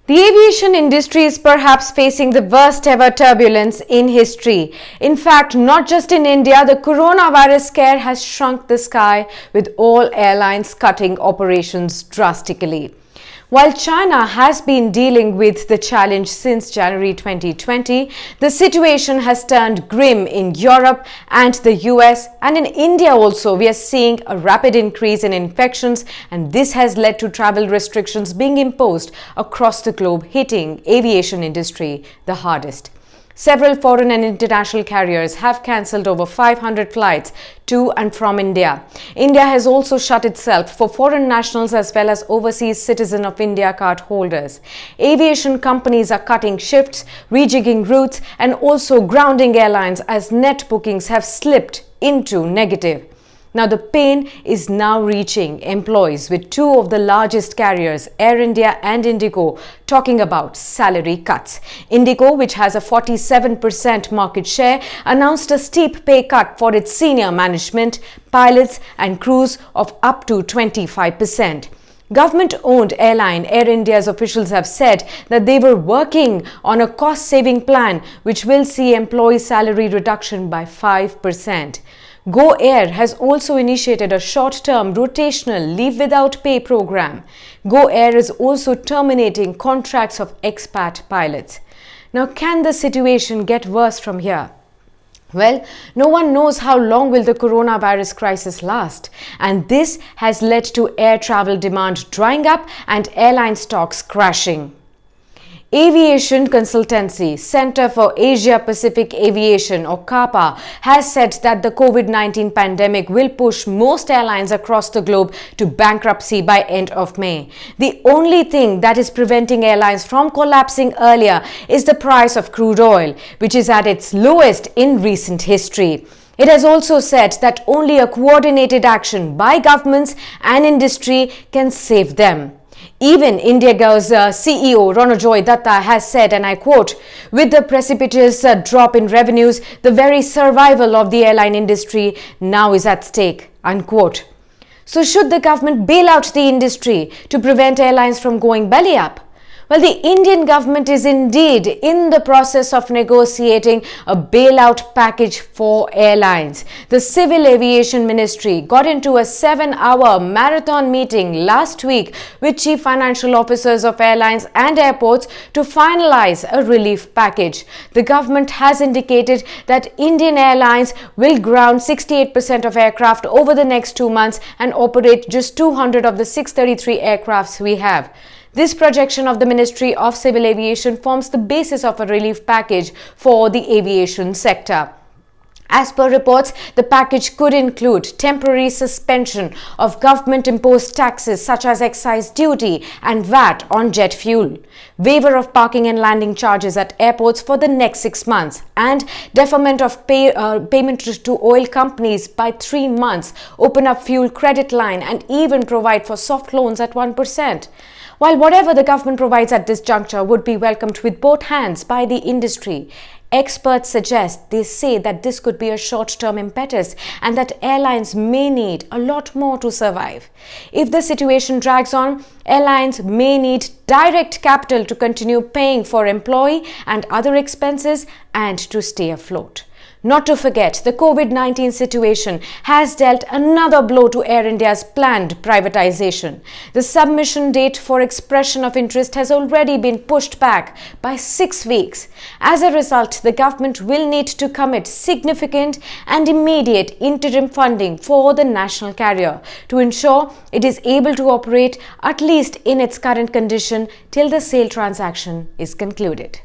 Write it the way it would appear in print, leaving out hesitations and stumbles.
The aviation industry is perhaps facing the worst ever turbulence in history. In fact, not just in India, the coronavirus scare has shrunk the sky, with all airlines cutting operations drastically. While China has been dealing with the challenge since January 2020, the situation has turned grim in Europe and the US, and in India also we are seeing a rapid increase in infections, and this has led to travel restrictions being imposed across the globe, hitting aviation industry the hardest. Several foreign and international carriers have cancelled over 500 flights to and from India. India has also shut itself for foreign nationals as well as overseas citizen of India card holders. Aviation companies are cutting shifts, rejigging routes, and also grounding airlines as net bookings have slipped into negative. Now, the pain is now reaching employees, with two of the largest carriers, Air India and Indigo, talking about salary cuts. Indigo, which has a 47% market share, announced a steep pay cut for its senior management, pilots and crews of up to 25%. Government-owned airline Air India's officials have said that they were working on a cost-saving plan which will see employee salary reduction by 5%. Go Air has also initiated a short-term rotational leave without pay program. Go Air is also terminating contracts of expat pilots. Now, can the situation get worse from here? Well, no one knows how long will the coronavirus crisis last, and this has led to air travel demand drying up and airline stocks crashing. Aviation Consultancy Center for Asia Pacific Aviation, or CAPA, has said that the COVID-19 pandemic will push most airlines across the globe to bankruptcy by end of May. The only thing that is preventing airlines from collapsing earlier is the price of crude oil, which is at its lowest in recent history. It has also said that only a coordinated action by governments and industry can save them. Even IndiGo's CEO Ronojoy Datta has said, and I quote, "With the precipitous drop in revenues, the very survival of the airline industry now is at stake," unquote. So should the government bail out the industry to prevent airlines from going belly up? Well, the Indian government is indeed in the process of negotiating a bailout package for airlines. The Civil Aviation Ministry got into a 7-hour marathon meeting last week with chief financial officers of airlines and airports to finalize a relief package. The government has indicated that Indian Airlines will ground 68% of aircraft over the next 2 months and operate just 200 of the 633 aircrafts we have. This projection of the Ministry of Civil Aviation forms the basis of a relief package for the aviation sector. As per reports, the package could include temporary suspension of government-imposed taxes such as excise duty and VAT on jet fuel, waiver of parking and landing charges at airports for the next 6 months, and deferment of payment to oil companies by 3 months, open up fuel credit line, and even provide for soft loans at 1%. While whatever the government provides at this juncture would be welcomed with both hands by the industry, experts say that this could be a short-term impetus and that airlines may need a lot more to survive. If the situation drags on, airlines may need direct capital to continue paying for employee and other expenses and to stay afloat. Not to forget, the COVID-19 situation has dealt another blow to Air India's planned privatization. The submission date for expression of interest has already been pushed back by 6 weeks. As a result, the government will need to commit significant and immediate interim funding for the national carrier to ensure it is able to operate at least in its current condition till the sale transaction is concluded.